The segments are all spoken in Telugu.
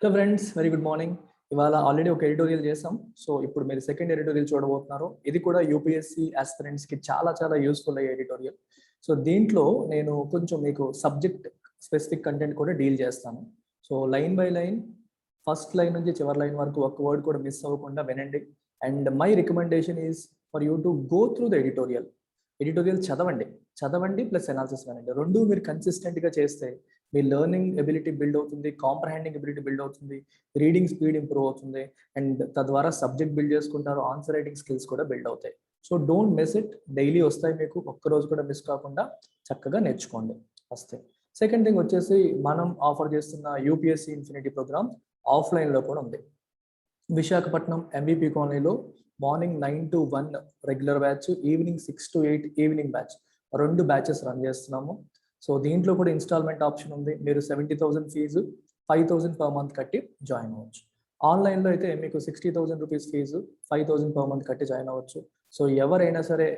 Hello friends, very good morning. ఇవాళ ఆల్రెడీ ఒక ఎడిటోరియల్ చేసాం. సో ఇప్పుడు మీరు సెకండ్ ఎడిటోరియల్ చూడబోతున్నారు. ఇది కూడా యూపీఎస్సీ ఆస్పిరెంట్స్ కి చాలా చాలా యూస్ఫుల్ అయ్యే ఎడిటోరియల్. సో దీంట్లో నేను కొంచెం మీకు సబ్జెక్ట్ స్పెసిఫిక్ కంటెంట్ కూడా డీల్ చేస్తాను. So line by line, first line నుంచి చివరి లైన్ వరకు ఒక్క వర్డ్ కూడా మిస్ అవ్వకుండా వినండి. And my recommendation is for you to go through the editorial. Editorial చదవండి ప్లస్ అనాలిసిస్ వినండి. రెండు మీరు కన్సిస్టెంట్గా చేస్తే మీ లెర్నింగ్ ఎబిలిటీ బిల్డ్ అవుతుంది, కాంప్రహెండింగ్ ఎబిలిటీ బిల్డ్ అవుతుంది, రీడింగ్ స్పీడ్ ఇంప్రూవ్ అవుతుంది, అండ్ తద్వారా సబ్జెక్ట్ బిల్డ్ చేసుకుంటారు, ఆన్సర్ రైటింగ్ స్కిల్స్ కూడా బిల్డ్ అవుతాయి. So don't miss it. Daily వస్తాయి మీకు, ఒక్కరోజు కూడా మిస్ కాకుండా చక్కగా నేర్చుకోండి వస్తాయి. సెకండ్ థింగ్ వచ్చేసి, మనం ఆఫర్ చేస్తున్న యూపీఎస్సీ ఇన్ఫినిటీ ప్రోగ్రామ్ ఆఫ్లైన్లో కూడా ఉంది. విశాఖపట్నం ఎంబీపీ కాలనీలో morning 9 to 1 regular batch, evening 6 to 8 evening batch, 2 batches run చేస్తున్నాము. సో దీంట్లో కూడా ఇన్స్టాల్మెంట్ ఆప్షన్ ఉంది. మీరు 70,000 ఫీజు, 5,000 పర్ మంత్ కట్టి జాయిన్ అవ్వచ్చు. ఆన్లైన్లో అయితే మీకు 60,000 రూపీస్ ఫీజు, 5,000 పర్ మంత్ కట్టి జాయిన్ అవ్వచ్చు. సో ఎవరైనా సరే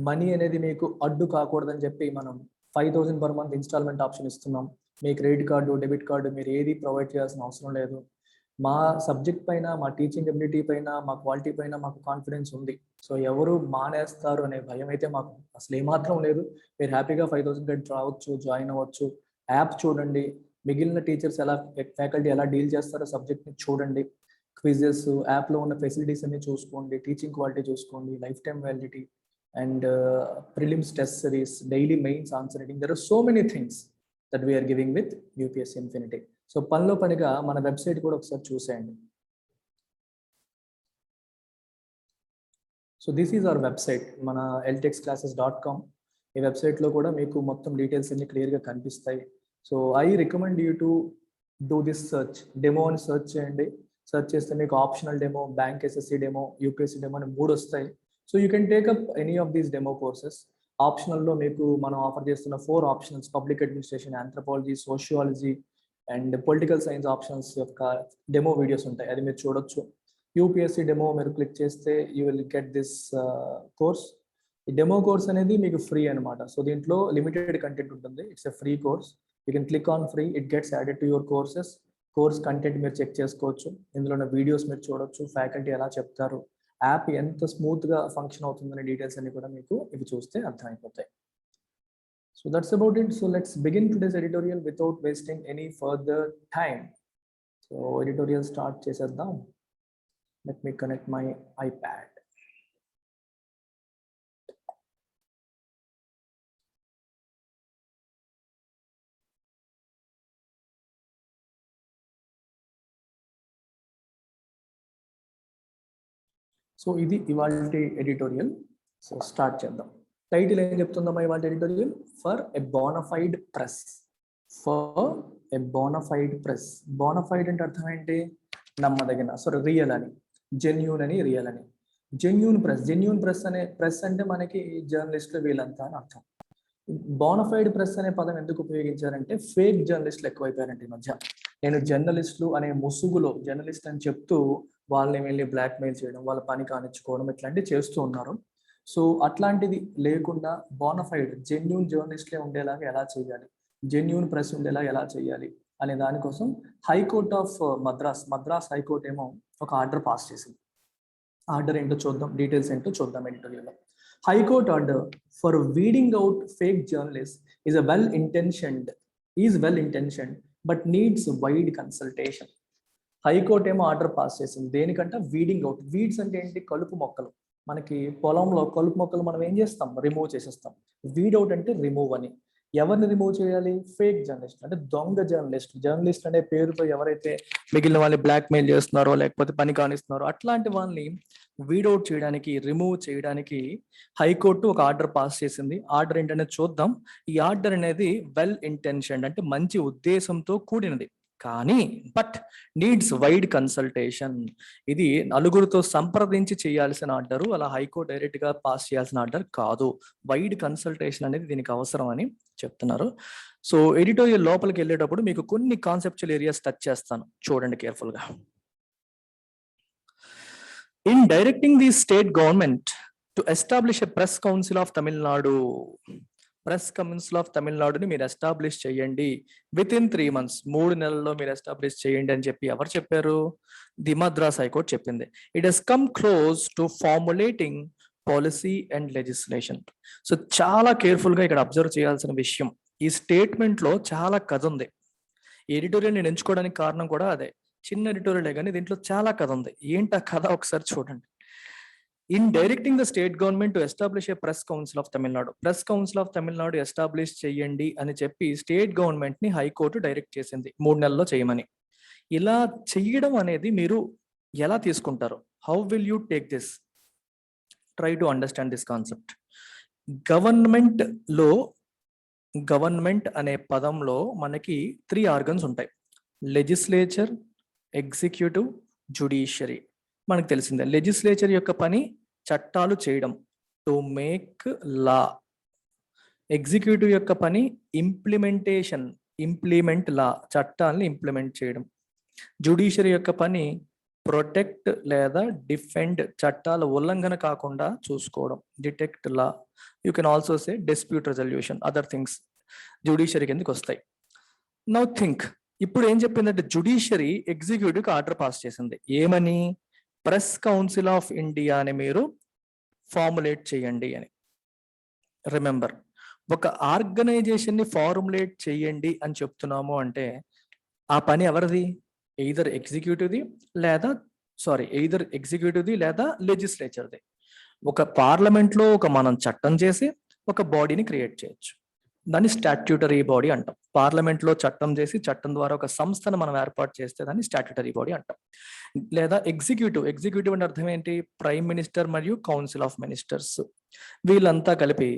మనీ అనేది మీకు అడ్డు కాకూడదని చెప్పి మనం 5,000 పర్ మంత్ ఇన్స్టాల్మెంట్ ఆప్షన్ ఇస్తున్నాం. మీ క్రెడిట్ కార్డు, డెబిట్ కార్డు మీరు ఏది ప్రొవైడ్ చేయాల్సిన అవసరం లేదు. మా సబ్జెక్ట్ పైన, మా టీచింగ్ ఎబిలిటీ పైన, మా క్వాలిటీ పైన మాకు కాన్ఫిడెన్స్ ఉంది. సో ఎవరు మానేస్తారు అనే భయం అయితే మాకు అసలు ఏమాత్రం లేదు. మీరు హ్యాపీగా 5,000 కట్టి రావచ్చు, జాయిన్ అవ్వచ్చు. యాప్ చూడండి, మిగిలిన టీచర్స్ ఎలా, ఫ్యాకల్టీ ఎలా డీల్ చేస్తారో సబ్జెక్ట్ని చూడండి. క్విజెస్, యాప్లో ఉన్న ఫెసిలిటీస్ అన్ని చూసుకోండి, టీచింగ్ క్వాలిటీ చూసుకోండి, lifetime validity and prelims test series, daily mains answer writing. There are so many things that we're giving with UPSC infinity. So పనిలో పనిగా మన వెబ్సైట్ కూడా ఒకసారి చూసేయండి. So this is our website, మన ltexclasses.com. ఈ వెబ్సైట్లో కూడా మీకు మొత్తం డీటెయిల్స్ అన్ని క్లియర్గా కనిపిస్తాయి. So I recommend you to do this search. Demo అని సర్చ్ చేయండి. సర్చ్ చేస్తే మీకు optional demo, bank SSC demo, UPSC demo అని 3 వస్తాయి. So you can take up any of these demo courses. ఆప్షనల్లో మీకు మనం ఆఫర్ చేస్తున్న 4 optionals, public administration, anthropology, sociology and political science options యొక్క డెమో వీడియోస్ ఉంటాయి, అది మీరు చూడొచ్చు. యూపీఎస్సీ డెమో మీరు క్లిక్ చేస్తే you will get this course. ఈ డెమో కోర్స్ అనేది మీకు ఫ్రీ అనమాట. సో దీంట్లో లిమిటెడ్ కంటెంట్ ఉంటుంది. It's a free course. You can click on free, it gets added to your courses. Course content మీరు చెక్ చేసుకోవచ్చు, ఇందులో ఉన్న వీడియోస్ మీరు చూడొచ్చు, ఫ్యాకల్టీ ఎలా చెప్తారు, యాప్ ఎంత స్మూత్గా ఫంక్షన్ అవుతుందనే డీటెయిల్స్ అన్ని కూడా మీకు ఇవి చూస్తే అర్థమైపోతాయి. So that's about it. So let's begin today's editorial without wasting any further time. So editorial start చేసేద్దాం. Let me connect my iPad. So ఇది ఇవాల్టి ఎడిటోరియల్. సో స్టార్ట్ చేద్దాం. టైటిల్ ఏం చెప్తుందమ్మా ఇవాళ editorial? For a bona fide press. For a bona fide press. Bona fide అంటే అర్థం ఏంటి? నమ్మదగిన, సారీ రియల్ అని, జెన్యూన్ అని, రియల్ అని. Genuine press. జెన్యూన్ ప్రెస్ అనే ప్రెస్ అంటే మనకి జర్నలిస్టులు వీళ్ళంతా అని అర్థం. బోనఫైడ్ ప్రెస్ అనే పదం ఎందుకు ఉపయోగించారంటే ఫేక్ జర్నలిస్టులు ఎక్కువైపోయారంటే ఈ మధ్య. నేను జర్నలిస్టులు అనే ముసుగులో జర్నలిస్ట్ అని చెప్తూ వాళ్ళని వెళ్ళి బ్లాక్మెయిల్ చేయడం, వాళ్ళ పని కానిచ్చుకోవడం, ఇట్లాంటివి చేస్తూ ఉన్నారు. సో అట్లాంటిది లేకుండా బోనఫైడ్ జెన్యూన్ జర్నలిస్ట్లే ఉండేలాగా ఎలా చేయాలి, జెన్యూన్ ప్రెస్ ఉండేలా ఎలా చేయాలి అనే దానికోసం హైకోర్ట్ ఆఫ్ మద్రాస్ హైకోర్ట్ ఏమో ఒక ఆర్డర్ పాస్ చేసింది. ఆర్డర్ ఏంటో చూద్దాం, డీటెయిల్స్ ఏంటో చూద్దాం ఎడిటోరియల్లో. High court order for weeding out fake journalist is well intentioned but needs wide consultation. High court ఏమో ఆర్డర్ పాస్ చేసింది దేనికంటే వీడింగ్ అవుట్. వీడ్స్ అంటే ఏంటి? కలుపు మొక్కలు. మనకి పొలంలో కలుపు మొక్కలు మనం ఏం చేస్తాం? రిమూవ్ చేసేస్తాం. వీడ్ అవుట్ అంటే రిమూవ్ అని. ఎవరిని రిమూవ్ చేయాలి? ఫేక్ జర్నలిస్ట్, అంటే దొంగ జర్నలిస్ట్. జర్నలిస్ట్ అనే పేరుతో ఎవరైతే మిగిలిన వాళ్ళని బ్లాక్మెయిల్ చేస్తున్నారో లేకపోతే పని కానిస్తున్నారో అట్లాంటి వాళ్ళని వీడౌట్ చేయడానికి, రిమూవ్ చేయడానికి హైకోర్టు ఒక ఆర్డర్ పాస్ చేసింది. ఆర్డర్ ఏంటనేది చూద్దాం. ఈ ఆర్డర్ అనేది వెల్ ఇంటెన్షన్డ్ అంటే మంచి ఉద్దేశంతో కూడినది, కానీ బట్ నీడ్స్ వైడ్ కన్సల్టేషన్. ఇది నలుగురితో సంప్రదించి చేయాల్సిన ఆర్డరు, అలా హైకోర్టు డైరెక్ట్ గా పాస్ చేయాల్సిన ఆర్డర్ కాదు. వైడ్ కన్సల్టేషన్ అనేది దీనికి అవసరం అని చెప్తున్నారు. సో ఎడిటోరియల్ లోపలికి వెళ్ళేటప్పుడు మీకు కొన్ని కాన్సెప్చువల్ ఏరియాస్ టచ్ చేస్తాను, చూడండి కేర్ఫుల్ గా. In directing the state government to establish a press council of Tamil Nadu, press council of తమిళనాడుని మీరు ఎస్టాబ్లిష్ చేయండి విత్ ఇన్ 3 months, 3 నెలల్లో మీరు ఎస్టాబ్లిష్ చేయండి అని చెప్పి ఎవరు చెప్పారు? ది మద్రాస్ హైకోర్టు చెప్పింది. It has come close to formulating policy and legislation. So చాలా కేర్ఫుల్ గా ఇక్కడ అబ్జర్వ్ చేయాల్సిన విషయం, ఈ స్టేట్మెంట్ లో చాలా కథ ఉంది. ఈ ఎడిటోరియల్ నేను ఎంచుకోవడానికి కారణం కూడా అదే. చిన్న ఎడిటోరియలే కానీ దీంట్లో చాలా కథ ఉంది. ఏంటి ఆ కథ ఒకసారి చూడండి. In directing the state government to establish A press council of Tamil Nadu, press council of Tamil Nadu establish చేయండి అని చెప్పి స్టేట్ గవర్నమెంట్ ని హైకోర్టు డైరెక్ట్ చేసింది 3 నెలల్లో చేయమని. ఇలా చెయ్యడం అనేది మీరు ఎలా తీసుకుంటారు? How will you take this? Try to understand this concept. Government లో, గవర్నమెంట్ అనే పదంలో మనకి 3 ఆర్గన్స్ ఉంటాయి: లెజిస్లేచర్, ఎగ్జిక్యూటివ్, జ్యుడిషియరీ. మనకు తెలిసిందే లెజిస్లేచర్ యొక్క పని చట్టాలు చేయడం, టు మేక్ లా. ఎగ్జిక్యూటివ్ యొక్క పని ఇంప్లిమెంటేషన్, ఇంప్లిమెంట్ లా, చట్టాలను ఇంప్లిమెంట్ చేయడం. జ్యుడిషియరీ యొక్క పని ప్రొటెక్ట్ లేదా డిఫెండ్, చట్టాల ఉల్లంఘన కాకుండా చూసుకోవడం, detect law. You can also say dispute resolution, other things judiciary కిందకి వస్తాయి. నౌ థింక్, ఇప్పుడు ఏం చెప్పిందంటే జ్యుడిషియరీ ఎగ్జిక్యూటివ్కి ఆర్డర్ పాస్ చేసింది. ఏమని? ప్రెస్ కౌన్సిల్ ఆఫ్ ఇండియా అని మీరు ఫార్ములేట్ చేయండి అని. రిమెంబర్, ఒక ఆర్గనైజేషన్ ని ఫార్ములేట్ చేయండి అని చెప్తున్నాము అంటే ఆ పని ఎవరిది? ఎయిదర్ ఎగ్జిక్యూటివ్ది లేదా లెజిస్లేచర్ది. ఒక పార్లమెంట్ లో మనం చట్టం చేసి ఒక బాడీని క్రియేట్ చేయొచ్చు. దాన్ని స్టాట్యూటరీ బాడీ అంటాం. పార్లమెంట్ లో చట్టం చేసి చట్టం ద్వారా ఒక సంస్థను మనం ఏర్పాటు చేస్తే దాన్ని స్టాట్యూటరీ బాడీ అంటాం. లేదా ఎగ్జిక్యూటివ్ అంటే అర్థం ఏంటి? ప్రైమ్ మినిస్టర్ మరియు కౌన్సిల్ ఆఫ్ మినిస్టర్స్, వీళ్ళంతా కలిపి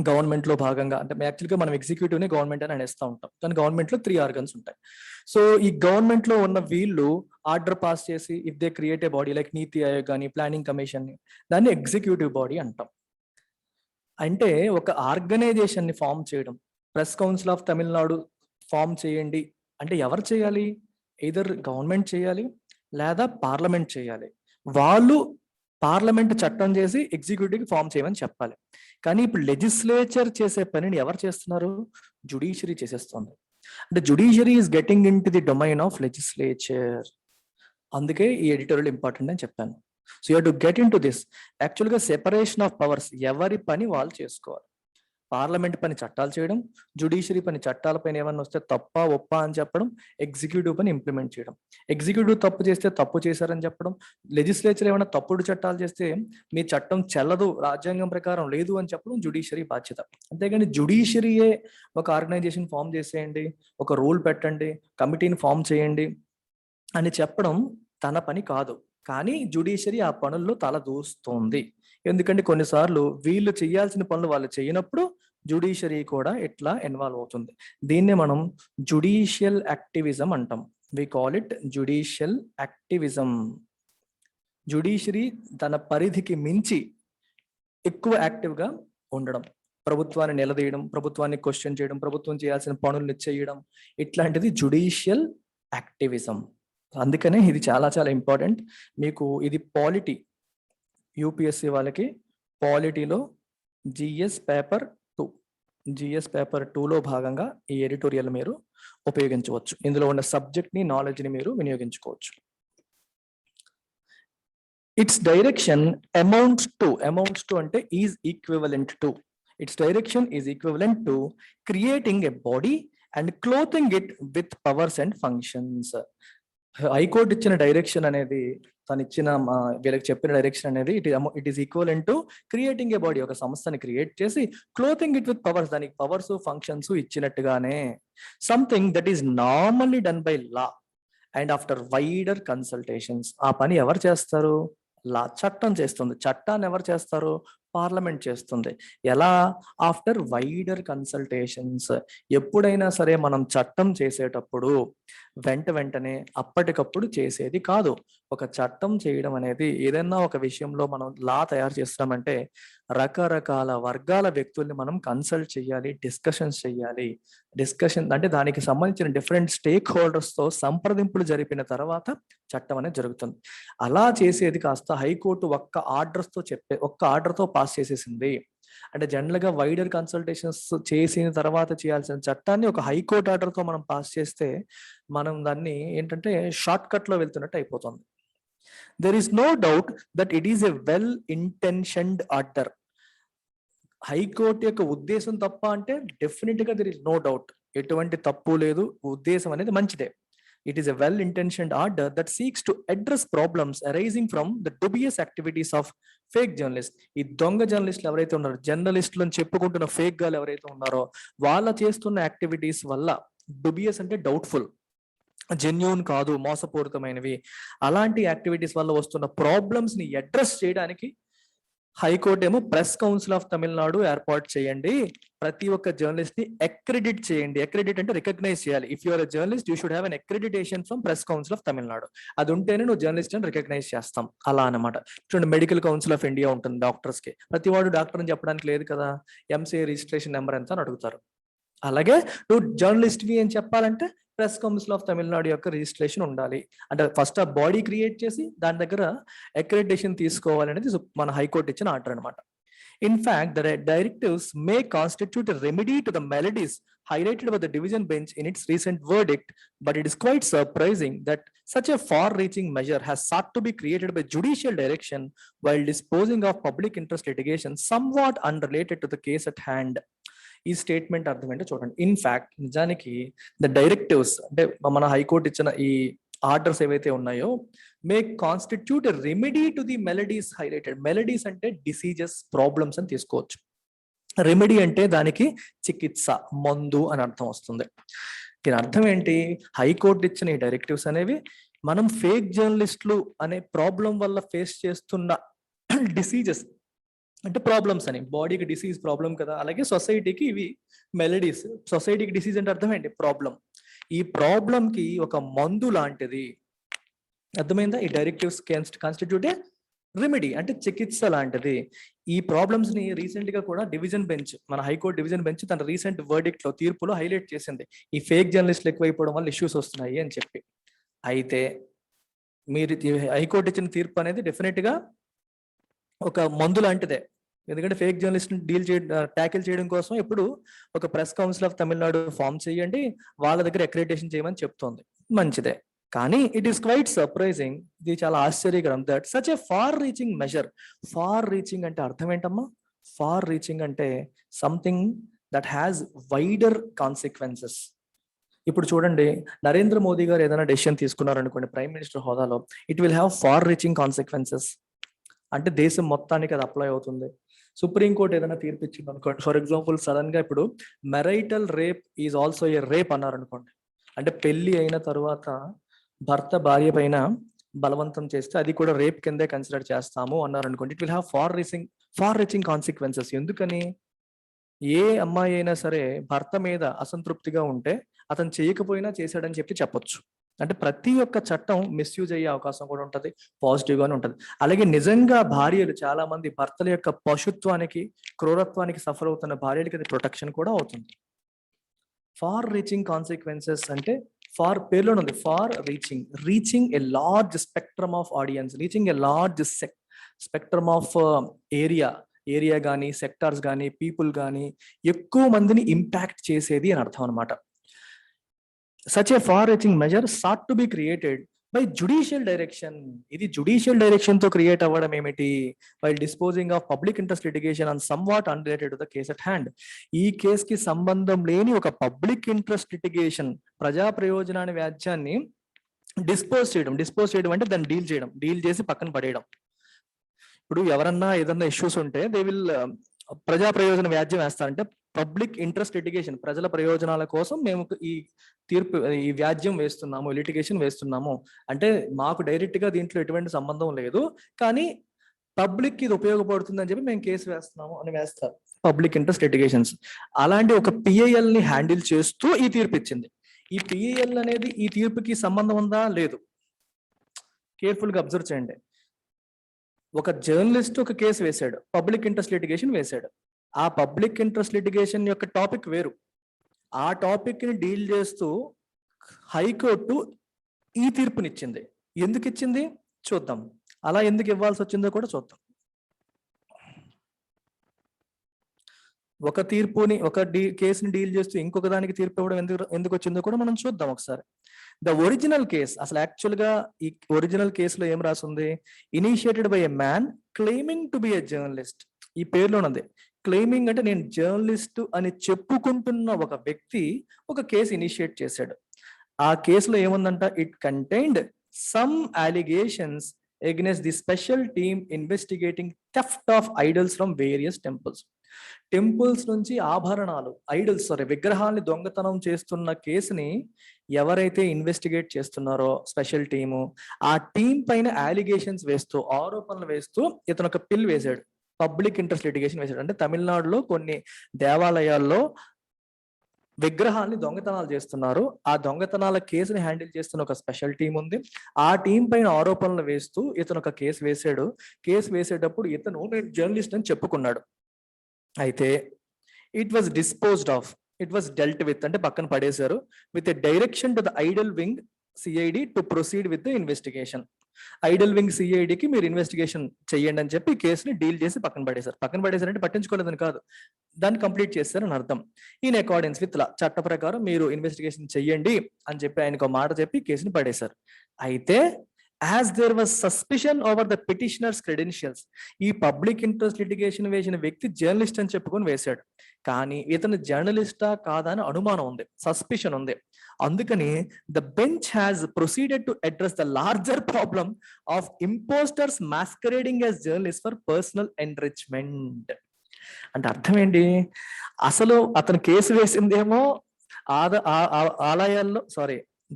గవర్నమెంట్ లో భాగంగా, అంటే యాక్చువల్గా మనం ఎగ్జిక్యూటివ్ ని గవర్నమెంట్ అని అనేస్తూ ఉంటాం, కానీ గవర్నమెంట్ లో 3 ఆర్గన్స్ ఉంటాయి. సో ఈ గవర్నమెంట్ లో ఉన్న వీళ్ళు ఆర్డర్ పాస్ చేసి if they create a body like NITI Aayog కానీ ప్లానింగ్ కమిషన్, దాన్ని ఎగ్జిక్యూటివ్ బాడీ అంటాం. అంటే ఒక ఆర్గనైజేషన్ ని ఫామ్ చేయడం, press council of Tamil Nadu form చేయండి అంటే ఎవరు చేయాలి? ఎయిదర్ గవర్నమెంట్ చేయాలి లేదా పార్లమెంట్ చేయాలి. వాళ్ళు పార్లమెంట్ చట్టం చేసి ఎగ్జిక్యూటివ్ ఫామ్ చేయమని చెప్పాలి. కానీ ఇప్పుడు లెజిస్లేచర్ చేసే పనిని ఎవరు చేస్తున్నారు? జ్యుడిషియరీ చేసేస్తుంది. అంటే judiciary is getting in to the domain of legislature. అందుకే ఈ ఎడిటోరియల్ ఇంపార్టెంట్ అని చెప్పాను. So you have to get in to this. యాక్చువల్గా సెపరేషన్ ఆఫ్ పవర్స్, ఎవరి పని వాళ్ళు చేసుకోవాలి. పార్లమెంట్ పని చట్టాలు చేయడం, జ్యుడిషియరీ పని చట్టాల పైన ఏమన్నా వస్తే తప్ప ఒప్ప అని చెప్పడం, ఎగ్జిక్యూటివ్ పని ఇంప్లిమెంట్ చేయడం. ఎగ్జిక్యూటివ్ తప్పు చేస్తే తప్పు చేశారని చెప్పడం, లెజిస్లేచర్ ఏమైనా తప్పుడు చట్టాలు చేస్తే మీ చట్టం చెల్లదు, రాజ్యాంగం ప్రకారం లేదు అని చెప్పడం జ్యుడిషియరీ బాధ్యత. అంతేగాని జ్యుడిషియరీయే ఒక ఆర్గనైజేషన్ ఫామ్ చేసేయండి, ఒక రూల్ పెట్టండి, కమిటీని ఫామ్ చేయండి అని చెప్పడం తన పని కాదు. కానీ జ్యుడిషియరీ ఆ పనుల్లో తల దూస్తుంది. ఎందుకంటే కొన్నిసార్లు వీళ్ళు చేయాల్సిన పనులు వాళ్ళు చేయనప్పుడు జ్యుడిషియరీ కూడా ఇట్లా ఇన్వాల్వ్ అవుతుంది. దీన్నే మనం జ్యుడిషియల్ యాక్టివిజం అంటాం. We call it judicial activism. Judiciary తన పరిధికి మించి ఎక్కువ యాక్టివ్గా ఉండడం, ప్రభుత్వాన్ని నిలదీయడం, ప్రభుత్వాన్ని క్వశ్చన్ చేయడం, ప్రభుత్వం చేయాల్సిన పనుల్ని చేయడం, ఇట్లాంటిది జ్యుడిషియల్ యాక్టివిజం. అందుకనే ఇది చాలా చాలా ఇంపార్టెంట్. మీకు ఇది పాలిటీ, యూపీఎస్సీ వాళ్ళకి పాలిటీలో జిఎస్ పేపర్ 2లో భాగంగా ఈ ఎడిటోరియల్ మీరు ఉపయోగించవచ్చు. ఇందులో ఉన్న సబ్జెక్ట్ని, నాలెడ్జ్ని మీరు వినియోగించుకోవచ్చు. ఇట్స్ డైరెక్షన్ అమౌంట్స్ టు అంటే is equivalent to, it's direction is equivalent to creating a body and clothing it with powers and functions. High court ఇచ్చిన డైరెక్షన్ అనేది, తను ఇచ్చిన వీళ్ళకి చెప్పిన డైరెక్షన్ అనేది it is equivalent to creating a body, ఒక సంస్థని క్రియేట్ చేసి క్లోతింగ్ ఇట్ విత్ పవర్స్, దానికి పవర్స్ ఫంక్షన్స్ ఇచ్చినట్టుగానే. Something that is normally done by law and after wider consultations. ఆ పని ఎవరు చేస్తారు? లా, చట్టం చేస్తుంది. చట్టాన్ని ఎవరు చేస్తారు? పార్లమెంట్ చేస్తుంది. ఎలా? After wider consultations. ఎప్పుడైనా సరే మనం చట్టం చేసేటప్పుడు వెంటనే అప్పటికప్పుడు చేసేది కాదు. ఒక చట్టం చేయడం అనేది, ఏదైనా ఒక విషయంలో మనం లా తయారు చేస్తామంటే రకరకాల వర్గాల వ్యక్తుల్ని మనం కన్సల్ట్ చేయాలి, డిస్కషన్స్ చేయాలి. డిస్కషన్ అంటే దానికి సంబంధించిన డిఫరెంట్ స్టేక్ హోల్డర్స్తో సంప్రదింపులు జరిపిన తర్వాత చట్టం అనేది జరుగుతుంది. అలా చేసేది కాస్త హైకోర్టు ఒక్క ఆర్డర్తో పాస్ చేసేసింది. అంటే జనరల్గా వైడర్ కన్సల్టేషన్స్ చేసిన తర్వాత చేయాల్సిన చట్టాన్ని ఒక హైకోర్టు ఆర్డర్తో మనం పాస్ చేస్తే మనం దాన్ని ఏంటంటే షార్ట్ కట్లో వెళ్తున్నట్టు అయిపోతుంది. There is no doubt that it is a well intentioned order. High court యొక్క ఉద్దేశం తప్ప అంటే డెఫినెట్ గా దెర్ ఇస్ నో డౌట్, ఎటువంటి తప్పు లేదు, ఉద్దేశం అనేది మంచిదే. It is a well-intentioned order that seeks to address problems arising from the dubious activities of fake journalists. ఈ దొంగ జర్నలిస్టులు ఎవరైతే ఉన్నారో, జర్నలిస్టులు అని చెప్పుకుంటున్న ఫేక్ గాలు ఎవరైతే ఉన్నారో వాళ్ళ చేస్తున్న యాక్టివిటీస్ వల్ల, డుబియస్ అంటే డౌట్ఫుల్, జెన్యూన్ కాదు, మోసపూరితమైనవి, అలాంటి యాక్టివిటీస్ వల్ల వస్తున్న ప్రాబ్లమ్స్ ని అడ్రస్ చేయడానికి హైకోర్టు ఏమో ప్రెస్ కౌన్సిల్ ఆఫ్ తమిళనాడు ఏర్పాటు చేయండి, ప్రతి ఒక్క జర్నలిస్ట్ ని అక్రెడిట్ చేయండి. అక్రెడిట్ అంటే రికగ్నైజ్ చేయాలి. If you're journalist you should have an accreditation from press council of Tamil Nadu. అది ఉంటేనే నువ్వు జర్నలిస్ట్ అని రికగ్నైజ్ చేస్తాం, అలా అనమాట. చూడండి, మెడికల్ కౌన్సిల్ ఆఫ్ ఇండియా ఉంటుంది డాక్టర్స్ కి, ప్రతి వాడు డాక్టర్ అని చెప్పడానికి లేదు కదా, ఎంసీఏ రిజిస్ట్రేషన్ నెంబర్ ఎంత అని అడుగుతారు. అలాగే నువ్వు జర్నలిస్ట్ వి అని చెప్పాలంటే ప్రెస్ కౌన్సిల్ ఆఫ్ తమిళనాడు యొక్క రిజిస్ట్రేషన్ ఉండాలి. అంటే ఫస్ట్ ఆ బాడీ క్రియేట్ చేసి దాని దగ్గర అక్రెడిటేషన్ తీసుకోవాలనేది మన హైకోర్టు ఇచ్చిన ఆర్డర్ అనమాట. In fact, the directives may constitute a remedy to the maladies highlighted by the division bench in its recent verdict, but it is quite surprising that such a far-reaching measure has sought to be created by judicial direction while disposing of public interest litigation somewhat unrelated to the case at hand. ఈ స్టేట్మెంట్ అర్థం ఏంటో చూడండి. ఇన్ఫాక్ట్ నిజానికి ద డైరెక్టివ్స్ అంటే మన హైకోర్టు ఇచ్చిన ఈ ఆర్డర్స్ ఏవైతే ఉన్నాయో may constitute remedy to the maladies highlighted. Maladies అంటే డిసీజెస్, ప్రాబ్లమ్స్ అని తీసుకోవచ్చు. రెమెడీ అంటే దానికి చికిత్స, మందు అని అర్థం వస్తుంది. దీని అర్థం ఏంటి? హైకోర్టు ఇచ్చిన ఈ డైరెక్టివ్స్ అనేవి మనం ఫేక్ జర్నలిస్టులు అనే ప్రాబ్లం వల్ల ఫేస్ చేస్తున్న డిసీజెస్ అంటే ప్రాబ్లమ్స్ అని, బాడీకి డిసీజ్ ప్రాబ్లం కదా, అలాగే సొసైటీకి ఇవి మెలడీస్. సొసైటీకి డిసీజ్ అంటే అర్థం ఏంటి? ప్రాబ్లం. ఈ ప్రాబ్లం కి ఒక మందు లాంటిది, అర్థమైందా? ఈ డైరెక్టివ్స్ కాన్స్టిట్యూట్ రెమెడీ అంటే చికిత్స లాంటిది. ఈ ప్రాబ్లమ్స్ ని రీసెంట్ గా కూడా డివిజన్ బెంచ్, మన హైకోర్టు డివిజన్ బెంచ్ తన రీసెంట్ వర్డిక్ట్ లో, తీర్పులో హైలైట్ చేసింది. ఈ ఫేక్ జర్నలిస్టులు ఎక్కువైపోవడం వల్ల ఇష్యూస్ వస్తున్నాయి అని చెప్పి. అయితే మీరు హైకోర్టు ఇచ్చిన తీర్పు అనేది డెఫినెట్ గా ఒక మందు లాంటిదే. ఎందుకంటే ఫేక్ జర్నలిస్ట్ ట్యాకిల్ చేయడం కోసం ఇప్పుడు ఒక press council of Tamil Nadu form చేయండి, వాళ్ళ దగ్గర అక్రెడిటేషన్ చేయమని చెప్తోంది. మంచిదే, కానీ ఇట్ ఈస్ క్వైట్ సర్ప్రైజింగ్, ఇది చాలా ఆశ్చర్యకరం that such a far reaching measure. Far reaching అంటే అర్థం ఏంటమ్మా? ఫార్ రీచింగ్ అంటే something that has wider consequences. ఇప్పుడు చూడండి, నరేంద్ర మోదీ గారు ఏదైనా డెసిషన్ తీసుకున్నారనుకోండి ప్రైమ్ మినిస్టర్ హోదాలో, it will have far reaching consequences. అంటే దేశం మొత్తానికి అది అప్లై అవుతుంది. సుప్రీంకోర్టు ఏదైనా తీర్పు ఇచ్చింది అనుకోండి, ఫర్ ఎగ్జాంపుల్ సడన్ గా ఇప్పుడు marital rape is also a rape అన్నారు అనుకోండి, అంటే పెళ్లి అయిన తర్వాత భర్త భార్య పైన బలవంతం చేస్తే అది కూడా రేప్ కిందే కన్సిడర్ చేస్తాము అన్నారు అనుకోండి, it will have far reaching consequences. ఎందుకని? ఏ అమ్మాయి అయినా సరే భర్త మీద అసంతృప్తిగా ఉంటే అతను చేయకపోయినా చేశాడని చెప్పొచ్చు. అంటే ప్రతి ఒక్క చట్టం మిస్యూజ్ అయ్యే అవకాశం కూడా ఉంటుంది, పాజిటివ్ గానే ఉంటుంది. అలాగే నిజంగా భార్యలు చాలా మంది భర్తల యొక్క పశుత్వానికి, క్రూరత్వానికి సఫర్ అవుతున్న భార్యలకి అది ప్రొటెక్షన్ కూడా అవుతుంది. ఫార్ రీచింగ్ కాన్సిక్వెన్సెస్ అంటే ఫార్ పేర్లోనే ఉంది, far reaching a large spectrum of audience, reaching a large spectrum of area కానీ, సెక్టార్స్ కానీ, పీపుల్ కానీ, ఎక్కువ మందిని ఇంపాక్ట్ చేసేది అని అర్థం అనమాట. Such a far-reaching measure sought to be created by judicial direction. ఇది judicial direction తో క్రియేట్ అవ్వడం ఏమిటి? While disposing of public interest litigation on somewhat unrelated to the case at hand. ఈ కేసుకి సంబంధం లేని ఒక పబ్లిక్ ఇంట్రెస్ట్ లిటిగేషన్, ప్రజా ప్రయోజనాన్ని వ్యాజ్యాన్ని డిస్పోజ్ చేయడం అంటే దాన్ని డీల్ చేసి పక్కన పడేయడం. ఇప్పుడు ఎవరన్నా ఏదన్నా ఇష్యూస్ ఉంటే దే విల్ ప్రజా ప్రయోజన వ్యాజ్యం వేస్తారంటే పబ్లిక్ ఇంట్రెస్ట్ లిటిగేషన్, ప్రజల ప్రయోజనాల కోసం మేము ఈ వ్యాజ్యం వేస్తున్నాము, లిటిగేషన్ వేస్తున్నాము అంటే మాకు డైరెక్ట్ గా దీంట్లో ఎటువంటి సంబంధం లేదు, కానీ పబ్లిక్ ఇది ఉపయోగపడుతుంది అని చెప్పి మేము కేసు వేస్తున్నాము అని వేస్తారు, పబ్లిక్ ఇంట్రెస్ట్ లిటిగేషన్స్. అలాంటి ఒక పిఐఎల్ ని హ్యాండిల్ చేస్తూ ఈ తీర్పు ఇచ్చింది. ఈ పిఐఎల్ అనేది ఈ తీర్పుకి సంబంధం ఉందా? లేదు. కేర్ఫుల్ గా అబ్జర్వ్ చేయండి. ఒక జర్నలిస్ట్ ఒక కేసు వేశాడు, పబ్లిక్ ఇంట్రెస్ట్ లిటిగేషన్ వేశాడు. ఆ పబ్లిక్ ఇంట్రెస్ట్ లిటిగేషన్ యొక్క టాపిక్ వేరు. ఆ టాపిక్ ని డీల్ చేస్తూ హైకోర్టు ఈ తీర్పునిచ్చింది. ఎందుకు ఇచ్చింది చూద్దాం. అలా ఎందుకు ఇవ్వాల్సి వచ్చిందో కూడా చూద్దాం. ఒక తీర్పుని కేసుని డీల్ చేస్తూ ఇంకొక దానికి తీర్పు ఇవ్వడం ఎందుకు వచ్చిందో కూడా మనం చూద్దాం ఒకసారి. ద ఒరిజినల్ కేస్, అసలు యాక్చువల్ గా ఈ ఒరిజినల్ కేసులో ఏం రాసింది? Initiated by a man claiming to B a journalist. ఈ పేరులోనుంది క్లెయిమింగ్, అంటే నేను జర్నలిస్ట్ అని చెప్పుకుంటున్న ఒక వ్యక్తి ఒక కేసు ఇనిషియేట్ చేశాడు. ఆ కేసులో ఏముందంట? It contained some allegations against the special team investigating theft of idols from various temples. Temples నుంచి ఆభరణాలు, విగ్రహాల్ని దొంగతనం చేస్తున్న కేసుని ఎవరైతే ఇన్వెస్టిగేట్ చేస్తున్నారో స్పెషల్ టీము, ఆ టీం పైన అలిగేషన్స్ వేస్తూ, ఆరోపణలు వేస్తూ ఇతను ఒక పిల్ వేశాడు, పబ్లిక్ ఇంట్రెస్ట్ లిటిగేషన్ వేశాడు. అంటే తమిళనాడులో కొన్ని దేవాలయాల్లో విగ్రహాల్ని దొంగతనాలు చేస్తున్నారు, ఆ దొంగతనాల కేసుని హ్యాండిల్ చేస్తున్న ఒక స్పెషల్ టీం ఉంది. ఆ టీం పైన ఆరోపణలు వేస్తూ ఇతను ఒక కేసు వేసాడు. కేసు వేసేటప్పుడు ఇతను నేను జర్నలిస్ట్ అని చెప్పుకున్నాడు. అయితే it was disposed of, it was dealt with, అంటే పక్కన పడేశారు, with a direction to the idol wing CID to proceed with the investigation. Idol wing సిఐడికి మీరు ఇన్వెస్టిగేషన్ చెయ్యండి అని చెప్పి కేసుని డీల్ చేసి పక్కన పడేశారంటే పట్టించుకోలేదని కాదు, దాన్ని కంప్లీట్ చేస్తారని అర్థం. ఇన్ అకార్డెన్స్ విత్ లా, చట్ట ప్రకారం మీరు ఇన్వెస్టిగేషన్ చెయ్యండి అని చెప్పి ఆయనకు మాట చెప్పి కేసుని పడేశారు. అయితే as there was suspicion over the petitioner's credentials, ఈ పబ్లిక్ ఇంట్రెస్ట్ లిటిగేషన్ వేసిన వ్యక్తి జర్నలిస్ట్ అని చెప్పుకొని వేశాడు, కానీ ఇతను జర్నలిస్టా కాదా అని అనుమానం ఉంది, సస్పిషన్ ఉంది. అందుకని the bench has proceeded to address the larger problem of imposters masquerading as journalist for personal enrichment. అంటే అర్థం ఏంటి? అసలు అతను కేసు వేసిందేమో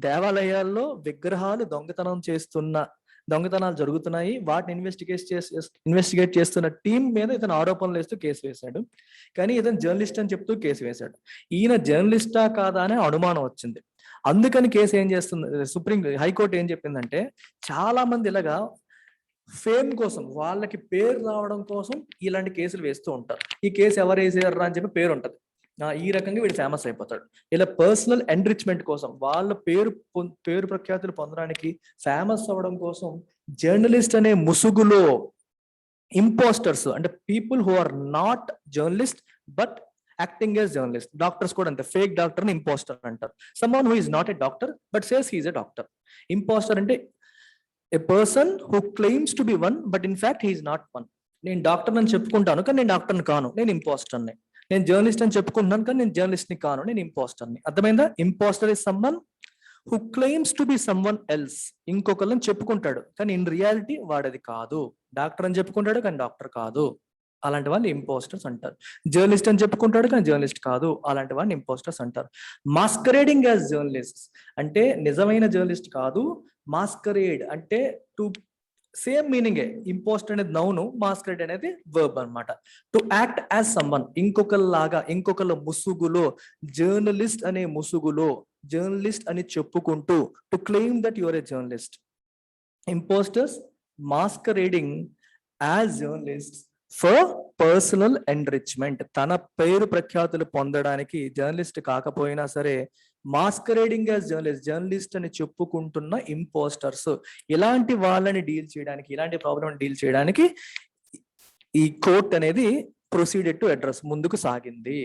దేవాలయాల్లో విగ్రహాలు దొంగతనాలు జరుగుతున్నాయి, వాటిని ఇన్వెస్టిగేట్ చేస్తున్న టీం మీద ఇతను ఆరోపణలు వేస్తూ కేసు వేశాడు. కానీ ఇతను జర్నలిస్ట్ అని చెప్తూ కేసు వేశాడు. ఈయన జర్నలిస్టా కాదా అనే అనుమానం వచ్చింది. అందుకని కేసు ఏం చేస్తుంది, హైకోర్టు ఏం చెప్పిందంటే, చాలా మంది ఇలాగా ఫేమ్ కోసం, వాళ్ళకి పేరు రావడం కోసం ఇలాంటి కేసులు వేస్తూ ఉంటారు. ఈ కేసు ఎవరు వేసారు అని చెప్పి పేరు ఉంటది, ఈ రకంగా వీడు ఫేమస్ అయిపోతాడు. ఇలా పర్సనల్ ఎన్రిచ్మెంట్ కోసం, వాళ్ళ పేరు ప్రఖ్యాతులు పొందడానికి, ఫేమస్ అవ్వడం కోసం జర్నలిస్ట్ అనే ముసుగులో ఇంపోస్టర్స్, అంటే people who are not journalist but acting as journalist. Doctors కూడా అంతే, ఫేక్ డాక్టర్ ని ఇంపోస్టర్ అంటారు. Someone who is not a doctor but says he is a doctor. Imposter అంటే a person who claims to be one but in fact he is not one. నేను డాక్టర్ అని చెప్పుకుంటాను కానీ నేను డాక్టర్ని కాను, నేను ఇంపోస్టర్ని. నేను జర్నలిస్ట్ అని చెప్పుకుంటున్నాను కానీ నేను జర్నలిస్ట్ ని కాను, నేను ఇంపోస్టర్ని. అర్థమైందా? Imposter is someone who claims to be someone else. ఇంకొకళ్ళని చెప్పుకుంటాడు కానీ ఇన్ రియాలిటీ వాడది కాదు. డాక్టర్ అని చెప్పుకుంటాడు కానీ డాక్టర్ కాదు, అలాంటి వాళ్ళు ఇంపోస్టర్స్ అంటారు. జర్నలిస్ట్ అని చెప్పుకుంటాడు కానీ జర్నలిస్ట్ కాదు, అలాంటి వాళ్ళని ఇంపోస్టర్స్ అంటారు. మాస్కరేడింగ్ యాజ్ జర్నలిస్ట్ అంటే నిజమైన జర్నలిస్ట్ కాదు, మాస్కరేడ్ అంటే టు సేమ్ మీనింగే. ఇంపోస్టర్ అనేది నౌను, మాస్కరేడ్ అనేది వర్బ్ అన్నమాట. టు యాక్ట్ యాజ్ సమ్వన్, ఇంకొకళ్ళలాగా, ఇంకొకళ్ళ ముసుగులో, జర్నలిస్ట్ అనే ముసుగులో జర్నలిస్ట్ అని చెప్పుకుంటూ, to claim that you're a journalist. Imposters masquerading as journalist for personal enrichment, తన పేరు ప్రఖ్యాతులు పొందడానికి, జర్నలిస్ట్ కాకపోయినా సరే మాస్కరేడింగ్ యాజ్ జర్నలిస్ట్ అని చెప్పుకుంటున్న ఇంపోస్టర్స్, ఇలాంటి వాళ్ళని డీల్ చేయడానికి, ఇలాంటి ప్రాబ్లమ్ డీల్ చేయడానికి ఈ కోర్ట్ అనేది ప్రొసీడెడ్ టు అడ్రస్, ముందుకు సాగింది.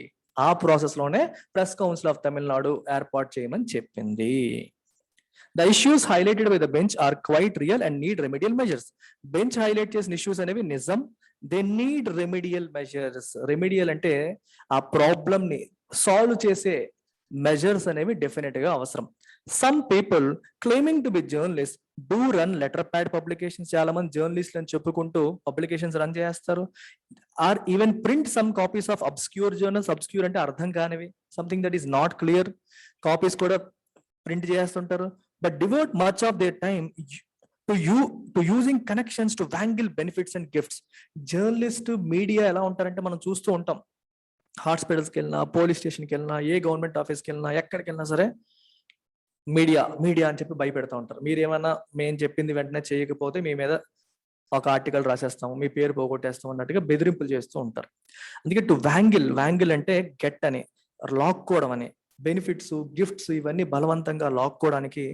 ఆ ప్రాసెస్ లోనే ప్రెస్ కౌన్సిల్ ఆఫ్ తమిళనాడు ఏర్పాటు చేయమని చెప్పింది. The issues highlighted by the bench are quite real and need remedial measures. Bench highlight చేసిన issues అనేవి నిజం, they need remedial measures. Remedial అంటే ఆ ప్రాబ్లమ్ ని సాల్వ్ చేసే మెజర్స్ అనేవి డెఫినెట్ గా అవసరం. Some people claiming to be journalist do run letter pad publications. చాలా మంది జర్నలిస్ట్ అని చెప్పుకుంటూ పబ్లికేషన్స్ రన్ చేస్తారు. Or even print some copies of obscure journals. Obscure అంటే అర్థం కానివి, something that is not clear, copies కూడా ప్రింట్ చేస్తుంటారు. But devote much of their time to using connections to wangle benefits and gifts. Journalist media ఎలా ఉంటారంటే మనం చూస్తూ ఉంటాం, హాస్పిటల్స్కి వెళ్ళినా, పోలీస్ స్టేషన్కి వెళ్ళినా, ఏ గవర్నమెంట్ ఆఫీస్కి వెళ్ళినా, ఎక్కడికి వెళ్ళినా సరే మీడియా అని చెప్పి భయపెడతా ఉంటారు. మీరు ఏమైనా మేము చెప్పింది వెంటనే చేయకపోతే మీ మీద ఒక ఆర్టికల్ రాసేస్తాము, మీ పేరు పోగొట్టేస్తాం అన్నట్టుగా బెదిరింపులు చేస్తూ ఉంటారు. అందుకే టు వ్యాంగిల్ అంటే గెట్ అని, లాక్కోవడం అని, బెనిఫిట్స్, గిఫ్ట్స్ ఇవన్నీ బలవంతంగా లాక్కోవడానికి,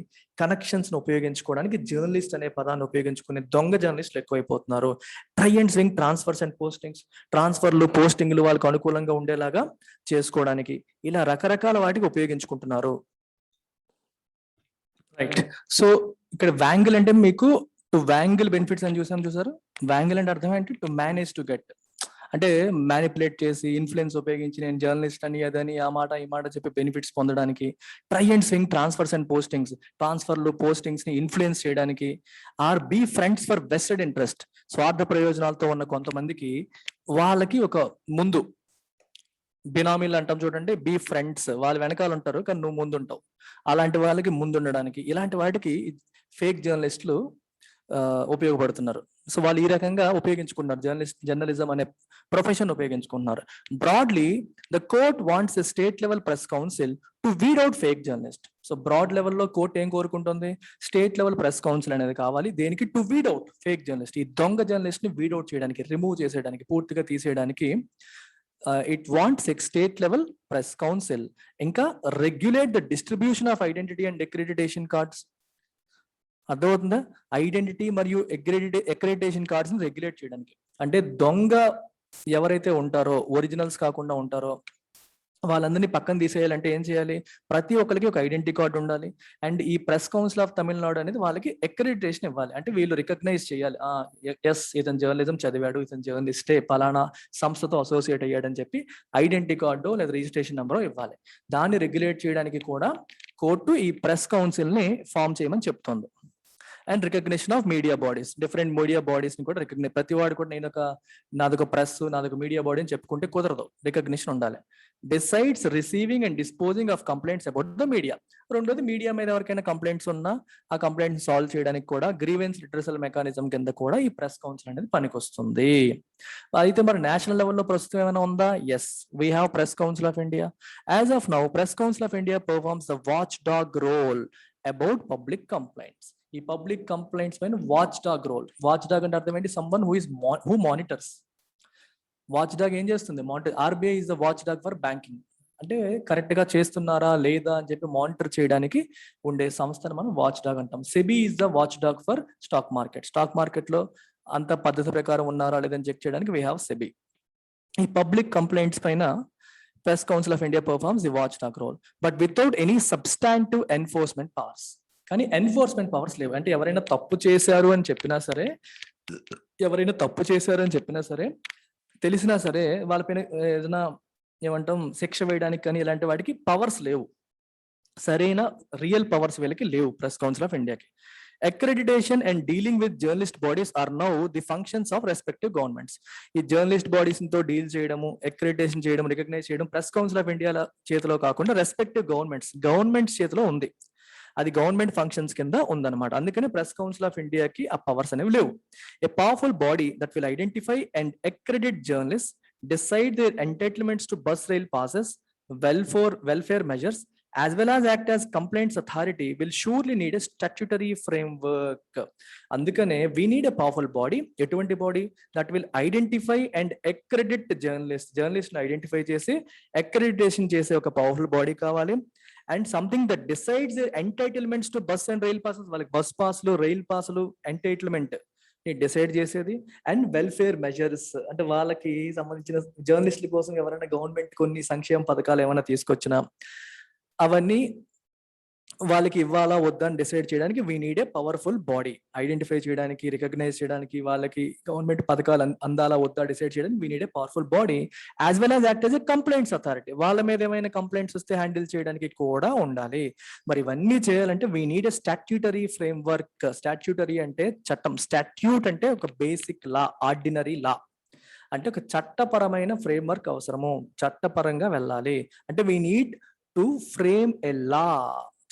కనెక్షన్స్ ను ఉపయోగించుకోవడానికి జర్నలిస్ట్ అనే పదాన్ని ఉపయోగించుకునే దొంగ జర్నలిస్టులు ఎక్కువైపోతున్నారు. Try and swing transfers and postings, ట్రాన్స్ఫర్లు పోస్టింగ్లు వాళ్ళకు అనుకూలంగా ఉండేలాగా చేసుకోవడానికి ఇలా రకరకాల వాటికి ఉపయోగించుకుంటున్నారు. రైట్. సో ఇక్కడ వ్యాంగిల్ అంటే మీకు టు వ్యాంగిల్ బెనిఫిట్స్ అని చూసారు. వ్యాంగిల్ అంటే అర్థం ఏంటి? టు మేనేజ్ టు గెట్, అంటే మ్యానిపులేట్ చేసి ఇన్ఫ్లుయెన్స్ ఉపయోగించి నేను జర్నలిస్ట్ అని అదని ఆ మాట ఈ మాట చెప్పి బెనిఫిట్స్ పొందడానికి. Try and swing transfers and postings, ట్రాన్స్ఫర్లు పోస్టింగ్స్ ని ఇన్ఫ్లుయెన్స్ చేయడానికి. Or be friends for vested interest, స్వార్థ ప్రయోజనాలతో ఉన్న కొంతమందికి వాళ్ళకి ఒక ముందు బినామీలు అంటాం చూడండి, బీ ఫ్రెండ్స్, వాళ్ళు వెనకాల ఉంటారు కానీ నువ్వు ముందుంటావు, అలాంటి వాళ్ళకి ముందుండడానికి ఇలాంటి వాటికి ఫేక్ జర్నలిస్టులు ఉపయోగపడుతున్నారు. సో వాళ్ళు ఈ రకంగా ఉపయోగించుకున్నారు, జర్నలిజం అనే ప్రొఫెషన్ ఉపయోగించుకుంటున్నారు. Broadly the court wants a state level press council to weed out fake journalist. So broad లెవెల్లో కోర్ట్ ఏం కోరుకుంటుంది? స్టేట్ లెవెల్ ప్రెస్ కౌన్సిల్ అనేది కావాలి. దేనికి? To weed out fake journalist, ఈ దొంగ జర్నలిస్ట్ ని వీడ్ అవుట్ చేయడానికి, రిమూవ్ చేసేయడానికి, పూర్తిగా తీసేయడానికి. It wants a state level press council. ఇంకా regulate the distribution of identity and accreditation cards. అర్థమవుతుందా? ఐడెంటిటీ మరియు అక్రిడిటేషన్ కార్డ్స్ ని రెగ్యులేట్ చేయడానికి. అంటే దొంగ ఎవరైతే ఉంటారో, ఒరిజినల్స్ కాకుండా ఉంటారో వాళ్ళందరినీ పక్కన తీసేయాలంటే ఏం చేయాలి? ప్రతి ఒక్కరికి ఒక ఐడెంటిటీ కార్డు ఉండాలి. అండ్ ఈ ప్రెస్ కౌన్సిల్ ఆఫ్ తమిళనాడు అనేది వాళ్ళకి అక్రిడిటేషన్ ఇవ్వాలి. అంటే వీళ్ళు రికగ్నైజ్ చేయాలి, ఎస్ ఇతను జర్నలిజం చదివాడు, ఇతను జర్నలిస్టే, పలానా సంస్థతో అసోసియేట్ అయ్యాడని చెప్పి ఐడెంటిటీ కార్డు లేదా రిజిస్ట్రేషన్ నెంబర్ ఇవ్వాలి. దాన్ని రెగ్యులేట్ చేయడానికి కూడా కోర్టు ఈ ప్రెస్ కౌన్సిల్ ని ఫామ్ చేయమని చెప్తుంది. And recognition of media bodies, different media bodies ని కూడా రికగ్నైజ్. ప్రతి వాడు కూడా నాదొక ప్రెస్, నాదొక మీడియా బాడీ అని చెప్పుకుంటే కుదరదు, రికగ్నిషన్ ఉండాలి. Decides receiving and disposing of complaints about the media. రెండోది, మీడియా మీద ఎవరికైనా కంప్లైంట్స్ ఉన్నా ఆ కంప్లైంట్స్ సాల్వ్ చేయడానికి కూడా గ్రీవెన్స్ రిట్రెసల్ మెకానిజం కింద కూడా ఈ ప్రెస్ కౌన్సిల్ అనేది పనికొస్తుంది. అయితే మరి నేషనల్ లెవెల్లో ప్రస్తుతం ఏమైనా ఉందా? Yes, we have press council of India. As of now press council of India performs the watchdog role about public complaints. ఈ పబ్లిక్ కంప్లైంట్స్ పైన watchdog role. Watchdog అంటే అర్థం ఏంటి? Someone who monitors. Watchdog ఏం చేస్తుంది? RBI is the watchdog for banking. అంటే కరెక్ట్ గా చేస్తున్నారా లేదా అని చెప్పి మానిటర్ చేయడానికి ఉండే సంస్థను మనం వాచ్ డాగ్ అంటాం. SEBI is the watchdog for stock market. Stock market లో అంత పద్ధతి ప్రకారం ఉన్నారా లేదని చెక్ చేయడానికి వీ హ్యావ్ సెబీ. ఈ పబ్లిక్ కంప్లైంట్స్ పైన press council of India performs the watchdog role, but without any substantive enforcement powers. కానీ ఎన్ఫోర్స్మెంట్ పవర్స్ లేవు. అంటే ఎవరైనా తప్పు చేశారు అని చెప్పినా సరే, తెలిసినా సరే వాళ్ళపైన ఏదైనా ఏమంటాం శిక్ష వేయడానికి కానీ ఇలాంటి వాటికి పవర్స్ లేవు. సరైన రియల్ పవర్స్ వీళ్ళకి లేవు ప్రెస్ కౌన్సిల్ ఆఫ్ ఇండియాకి. Accreditation and dealing with journalist bodies are now the functions of respective governments. ఈ జర్నలిస్ట్ బాడీస్ తో డీల్ చేయడము, అక్రెడిటేషన్ చేయడం, రికగ్నైజ్ చేయడం ప్రెస్ కౌన్సిల్ ఆఫ్ ఇండియా చేతిలో కాకుండా రెస్పెక్టివ్ గవర్నమెంట్స్ చేతిలో ఉంది. అది గవర్నమెంట్ ఫంక్షన్స్ కింద ఉందన్నమాట. అందుకని ప్రెస్ కౌన్సిల్ ఆఫ్ ఇండియాకి ఆ పవర్స్ అనేవి లేవు. A powerful body that will identify and accredit journalist, decide their entitlements to bus rail passes, welfare measures, as well as act as complaints authority will surely need a statutory framework. అందుకనే we need a powerful body. ఎటువంటి body? that will identify and accredit journalist ని ఐడెంటిఫై చేసి అక్రెడిటేషన్ చేసే ఒక పవర్ఫుల్ బాడీ కావాలి. And something that decides entitlements to bus and rail passes, వాళ్ళకి బస్ పాస్లు, రైల్ పాసులు ఎంటైటిల్మెంట్ డిసైడ్ చేసేది. అండ్ వెల్ఫేర్ మెజర్స్, అంటే వాళ్ళకి సంబంధించిన జర్నలిస్టుల కోసం ఎవరైనా గవర్నమెంట్ కొన్ని సంక్షేమ పథకాలు ఏమైనా తీసుకొచ్చినా అవన్నీ వాళ్ళకి ఇవ్వాలా వద్దా అని డిసైడ్ చేయడానికి we need a powerful body. Identify చేయడానికి, రికగ్నైజ్ చేయడానికి, వాళ్ళకి గవర్నమెంట్ పథకాలు అందాలా వద్దా డిసైడ్ చేయడానికి we need a powerful body. As well as act as a complaints authority. వాళ్ళ మీద ఏమైనా కంప్లైంట్స్ వస్తే హ్యాండిల్ చేయడానికి కూడా ఉండాలి. మరి ఇవన్నీ చేయాలంటే we need a statutory framework. Statutory అంటే చట్టం, స్టాట్యూట్ అంటే ఒక బేసిక్ లా, ఆర్డినరీ లా అంటే ఒక చట్టపరమైన ఫ్రేమ్వర్క్ అవసరము. చట్టపరంగా వెళ్ళాలి అంటే we need to frame a law.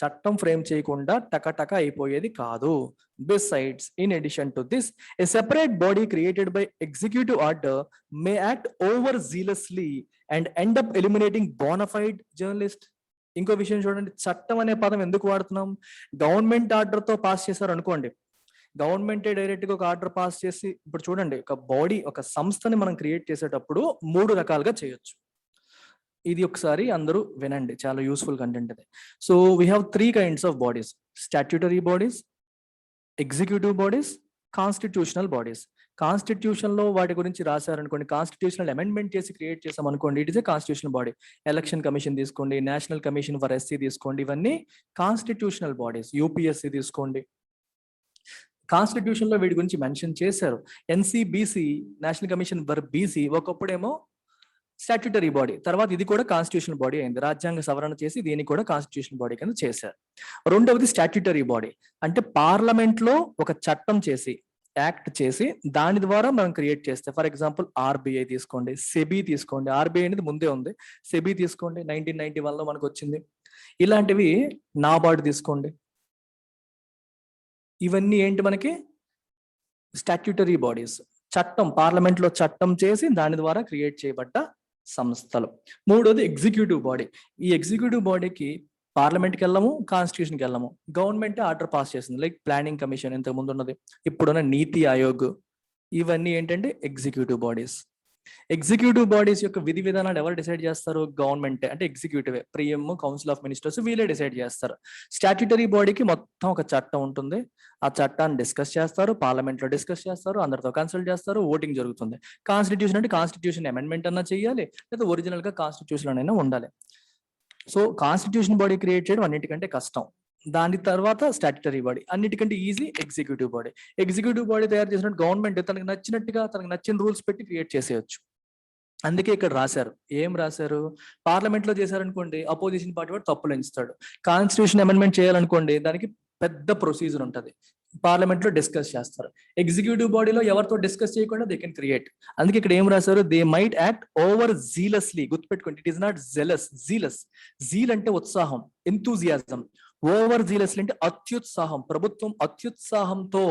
చట్టం ఫ్రేమ్ చేయకుండా టకటక అయిపోయేది కాదు. Besides, in addition to this, a separate body created by executive order may act over zealously and end up eliminating bona fide journalist. ఇంకో విషయం చూడండి, చట్టం అనే పదం ఎందుకు వాడుతున్నాం? గవర్నమెంట్ ఆర్డర్ తో పాస్ చేశారు అనుకోండి, గవర్నమెంటే డైరెక్ట్ గా ఒక ఆర్డర్ పాస్ చేసి, ఇప్పుడు చూడండి ఒక బాడీ, ఒక సంస్థని మనం క్రియేట్ చేసేటప్పుడు 3 రకాలుగా చేయొచ్చు. ఇది ఒకసారి అందరూ వినండి, చాలా యూస్ఫుల్ కంటెంట్ ఇది. So we have 3 kinds of bodies: statutory bodies, executive bodies, constitutional bodies. Constitution లో వాటి గురించి రాశారనుకోండి, కాన్స్టిట్యూషనల్ అమెండ్మెంట్ చేసి క్రియేట్ చేసాం అనుకోండి, it is a constitutional body. Election commission తీసుకోండి, నేషనల్ కమిషన్ ఫర్ ఎస్సీ తీసుకోండి, ఇవన్నీ కాన్స్టిట్యూషనల్ బాడీస్. యూపీఎస్సీ తీసుకోండి, కాన్స్టిట్యూషన్ లో వీటి గురించి మెన్షన్ చేశారు. NCBC, national commission for BC, ఒకప్పుడేమో స్టాట్యూటరీ బాడీ, తర్వాత ఇది కూడా కాన్స్టిట్యూషనల్ బాడీ అయింది. రాజ్యాంగ సవరణ చేసి దీన్ని కూడా కాన్స్టిట్యూషనల్ బాడీ కింద చేశారు. రెండవది స్టాట్యూటరీ బాడీ, అంటే పార్లమెంట్ లో ఒక చట్టం చేసి, యాక్ట్ చేసి, దాని ద్వారా మనం క్రియేట్ చేస్తే, ఫర్ ఎగ్జాంపుల్ ఆర్బీఐ తీసుకోండి, సెబీ తీసుకోండి. ఆర్బీఐ అనేది ముందే ఉంది, సెబీ తీసుకోండి, 1991 లో మనకు వచ్చింది. ఇలాంటివి నాబార్డు తీసుకోండి. ఇవన్నీ ఏంటి మనకి? స్టాట్యూటరీ బాడీస్, చట్టం, పార్లమెంట్ లో చట్టం చేసి దాని ద్వారా క్రియేట్ చేయబడ్డ సంస్థలు. మూడోది ఎగ్జిక్యూటివ్ బాడీ. ఈ ఎగ్జిక్యూటివ్ బాడీకి పార్లమెంట్కి వెళ్ళము, కాన్స్టిట్యూషన్కి వెళ్ళము, గవర్నమెంట్ ఆర్డర్ పాస్ చేసింది. లైక్ ప్లానింగ్ కమిషన్ ఇంతకు ముందు ఉన్నది, ఇప్పుడున్న నీతి ఆయోగ్, ఇవన్నీ ఏంటంటే ఎగ్జిక్యూటివ్ బాడీస్. ఎగ్జిక్యూటివ్ బాడీస్ యొక్క విధి విధానాలు ఎవరు డిసైడ్ చేస్తారు? గవర్నమెంటే, అంటే ఎగ్జిక్యూటివ్, ప్రియం, కౌన్సిల్ ఆఫ్ మినిస్టర్స్, వీళ్ళే డిసైడ్ చేస్తారు. స్టాట్యూటరీ బాడీకి మొత్తం ఒక చట్టం ఉంటుంది, ఆ చట్టాన్ని డిస్కస్ చేస్తారు, పార్లమెంట్ లో డిస్కస్ చేస్తారు, అందరితో కన్సల్ట్ చేస్తారు, ఓటింగ్ జరుగుతుంది. కాన్స్టిట్యూషన్ అంటే కాన్స్టిట్యూషన్ అమెండ్మెంట్ అన్నా చేయాలి, లేదా ఒరిజినల్ గా కాన్స్టిట్యూషన్ అయినా ఉండాలి. సో కాన్స్టిట్యూషన్ బాడీ క్రియేట్ చేయడం అన్నిటికంటే కష్టం. దాని తర్వాత స్టాట్యూటరీ బాడీ, అన్నిటికంటే easy executive body. Executive body తయారు చేసినట్టు గవర్నమెంట్ తనకు నచ్చినట్టుగా, తనకు నచ్చిన రూల్స్ పెట్టి క్రియేట్ చేసేయచ్చు. అందుకే ఇక్కడ రాశారు, ఏం రాశారు? పార్లమెంట్ లో చేశారనుకోండి, అపోజిషన్ పార్టీ వాడు తప్పులు ఎంచుతాడు. కాన్స్టిట్యూషన్ అమెండ్మెంట్ చేయాలనుకోండి, దానికి పెద్ద ప్రొసీజర్ ఉంటుంది, పార్లమెంట్ లో డిస్కస్ చేస్తారు. ఎగ్జిక్యూటివ్ బాడీలో ఎవరితో డిస్కస్ చేయకుండా దే కెన్ క్రియేట్. అందుకే ఇక్కడ ఏం రాశారు? They might act over zealously. గుర్తుపెట్టుకోండి, it is not jealous, zealous. Zeal అంటే ఉత్సాహం, ఎంతూజియాజం. ఓవర్ జీలస్లీ అంటే అత్యుత్సాహం. ప్రభుత్వం అత్యుత్సాహంతో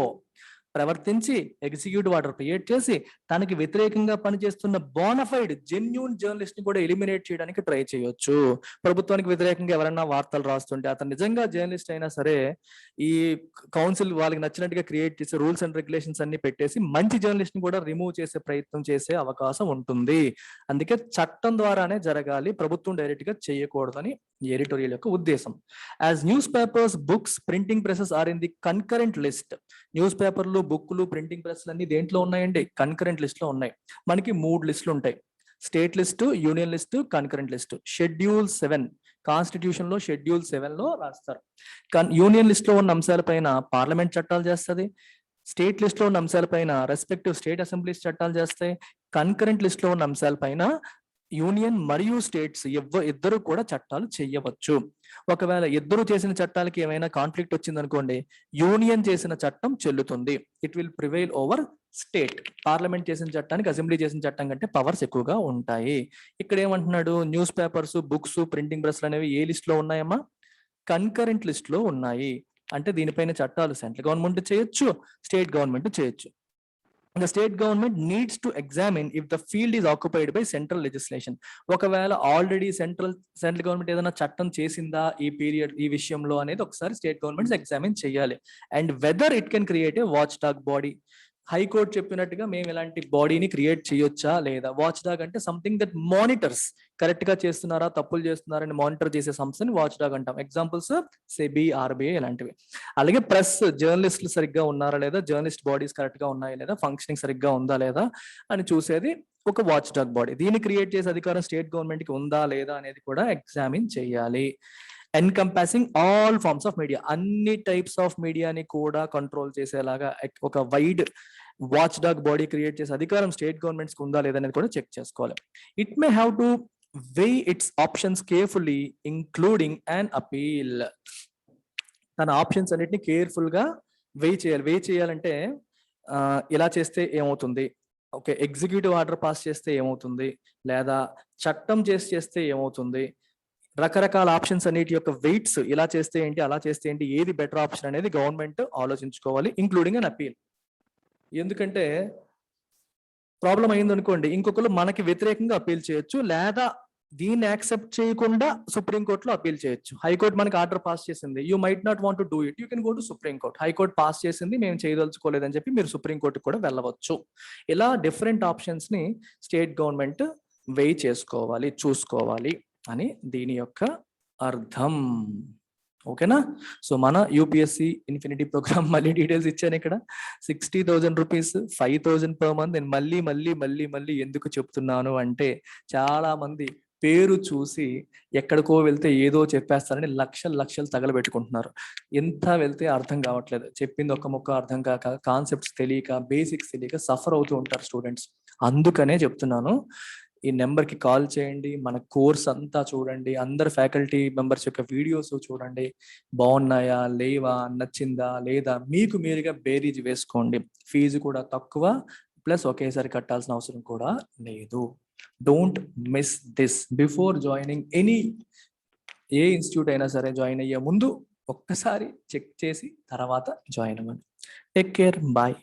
ప్రవర్తించి ఎగ్జిక్యూటివ్ ఆర్డర్ క్రియేట్ చేసి తనకి వ్యతిరేకంగా పనిచేస్తున్న బోనఫైడ్ జెన్యూన్ జర్నలిస్ట్ ని కూడా ఎలిమినేట్ చేయడానికి ట్రై చేయొచ్చు. ప్రభుత్వానికి వ్యతిరేకంగా ఎవరైనా వార్తలు రాస్తుంటే, అతను నిజంగా జర్నలిస్ట్ అయినా సరే, ఈ కౌన్సిల్ వాళ్ళకి నచ్చినట్టుగా క్రియేట్ చేసే రూల్స్ అండ్ రెగ్యులేషన్స్ అన్ని పెట్టేసి మంచి జర్నలిస్ట్ ని కూడా రిమూవ్ చేసే ప్రయత్నం చేసే అవకాశం ఉంటుంది. అందుకే చట్టం ద్వారానే జరగాలి, ప్రభుత్వం డైరెక్ట్ గా చేయకూడదని ఎడిటోరియల్ యొక్క ఉద్దేశం. As news papers, books, printing presses are in the concurrent list. News పేపర్లు, బుక్లు, ప్రింటింగ్ ప్రెస్లు అన్ని దేంట్లో ఉన్నాయండి? కన్కరెంట్ లిస్ట్ లో ఉన్నాయి. మనకి 3 లిస్టులు ఉంటాయి: state list, union list, concurrent list. Schedule 7 constitution లో షెడ్యూల్ 7 లో రాస్తారు. యూనియన్ లిస్ట్ లో ఉన్న అంశాలపైన పార్లమెంట్ చట్టాలు చేస్తుంది. స్టేట్ లిస్ట్ లో ఉన్న అంశాలపైన రెస్పెక్టివ్ స్టేట్ అసెంబ్లీస్ చట్టాలు చేస్తాయి. కన్కరెంట్ లిస్ట్ లో ఉన్న అంశాలపైన యూనియన్ మరియు స్టేట్స్ ఇద్దరు కూడా చట్టాలు చేయవచ్చు. ఒకవేళ ఇద్దరు చేసిన చట్టాలకి ఏమైనా కాన్ఫ్లిక్ట్ వచ్చింది అనుకోండి, యూనియన్ చేసిన చట్టం చెల్లుతుంది. It will prevail over state. Parliament చేసిన చట్టానికి అసెంబ్లీ చేసిన చట్టం కంటే పవర్స్ ఎక్కువగా ఉంటాయి. ఇక్కడ ఏమంటున్నాడు? న్యూస్ పేపర్స్, బుక్స్, ప్రింటింగ్ ప్రెస్లు అనేవి ఏ లిస్ట్ లో ఉన్నాయమ్మా? కన్కరెంట్ లిస్ట్ లో ఉన్నాయి. అంటే దీనిపైన చట్టాలు సెంట్రల్ గవర్నమెంట్ చేయొచ్చు, స్టేట్ గవర్నమెంట్ చేయొచ్చు. The state government needs to examine if the field is occupied by central legislation. ఒకవేళ ఆల్రెడీ సెంట్రల్ గవర్నమెంట్ ఏదైనా చట్టం చేసిందా ఈ పీరియడ్, ఈ విషయంలో అనేది ఒకసారి స్టేట్ గవర్నమెంట్స్ ఎగ్జామిన్ చేయాలి. And whether it can create a watch dog body. High court చెప్పినట్టుగా మేము ఇలాంటి బాడీని క్రియేట్ చేయొచ్చా లేదా? వాచ్ డాగ్ అంటే సంథింగ్ దట్ మానిటర్స్, కరెక్ట్ గా చేస్తున్నారా, తప్పులు చేస్తున్నారని మానిటర్ చేసే సంస్థని వాచ్ డాగ్ అంటాం. ఎగ్జాంపుల్స్ సెబీ, ఆర్బీఐ ఇలాంటివి. అలాగే ప్రెస్, జర్నలిస్టులు సరిగ్గా ఉన్నారా లేదా, జర్నలిస్ట్ బాడీస్ కరెక్ట్ గా ఉన్నాయా లేదా, ఫంక్షనింగ్ సరిగ్గా ఉందా లేదా అని చూసేది ఒక వాచ్ డాగ్ బాడీ. దీన్ని క్రియేట్ చేసే అధికారం స్టేట్ గవర్నమెంట్ కి ఉందా లేదా అనేది కూడా ఎగ్జామిన్ చేయాలి. Encompassing all forms of media, అన్ని టైప్స్ ఆఫ్ మీడియాని కూడా కంట్రోల్ చేసేలాగా ఒక wide watch dog body create చేసే అధికారం స్టేట్ గవర్నమెంట్స్ ఉందా లేదనేది కూడా చెక్ చేసుకోవాలి. It may have to weigh its options carefully, including an appeal. తన ఆప్షన్స్ అన్నిటిని కేర్ఫుల్ గా వెయిట్ చేయాలంటే ఇలా చేస్తే ఏమవుతుంది, ఓకే, ఎగ్జిక్యూటివ్ ఆర్డర్ పాస్ చేస్తే ఏమవుతుంది, లేదా చట్టం చేస్తే ఏమవుతుంది, రకరకాల ఆప్షన్స్ అన్నిటి యొక్క వెయిట్స్, ఇలా చేస్తే ఏంటి, అలా చేస్తే ఏంటి, ఏది బెటర్ ఆప్షన్ అనేది గవర్నమెంట్ ఆలోచించుకోవాలి, ఇంక్లూడింగ్ అన్ అపీల్. ఎందుకంటే ప్రాబ్లం అయింది అనుకోండి, ఇంకొకరు మనకి వ్యతిరేకంగా అపీల్ చేయొచ్చు, లేదా దీన్ని యాక్సెప్ట్ చేయకుండా సుప్రీంకోర్టులో అపీల్ చేయొచ్చు. హైకోర్టు మనకి ఆర్డర్ పాస్ చేసింది, you might not want to do it, you can go to supreme court. High court pass చేసింది, మేము చేయదలుచుకోలేదని చెప్పి మీరు సుప్రీంకోర్టుకు కూడా వెళ్ళవచ్చు. ఇలా డిఫరెంట్ ఆప్షన్స్ ని స్టేట్ గవర్నమెంట్ వెయి చేసుకోవాలి, చూసుకోవాలి అని దీని యొక్క అర్థం. ఓకేనా? సో మన యూపీఎస్సి ఇన్ఫినిటీ ప్రోగ్రామ్ మళ్ళీ డీటెయిల్స్ ఇచ్చాను ఇక్కడ. 60,000 రూపీస్, 5,000 పర్ మంత్. నేను మళ్ళీ ఎందుకు చెప్తున్నాను అంటే, చాలా మంది పేరు చూసి ఎక్కడికో వెళ్తే ఏదో చెప్పేస్తారని లక్షలు తగలబెట్టుకుంటున్నారు. ఎంత వెళ్తే అర్థం కావట్లేదు, చెప్పింది ఒక ముక్క అర్థం కాక, కాన్సెప్ట్స్ తెలియక, బేసిక్స్ తెలియక సఫర్ అవుతూ ఉంటారు స్టూడెంట్స్. అందుకనే చెప్తున్నాను, ఈ నెంబర్కి కాల్ చేయండి, మన కోర్స్ అంతా చూడండి, అందరు ఫ్యాకల్టీ మెంబర్స్ యొక్క వీడియోస్ చూడండి, బాగున్నాయా లేవా, నచ్చిందా లేదా, మీకు మీరుగా బేరీజ్ వేసుకోండి. ఫీజు కూడా తక్కువ, ప్లస్ ఒకేసారి కట్టాల్సిన అవసరం కూడా లేదు. Don't miss this. Before joining any A institute అయినా సరే జాయిన్ అయ్యే ముందు ఒక్కసారి చెక్ చేసి తర్వాత జాయిన్ అవ్వండి. Take care, bye.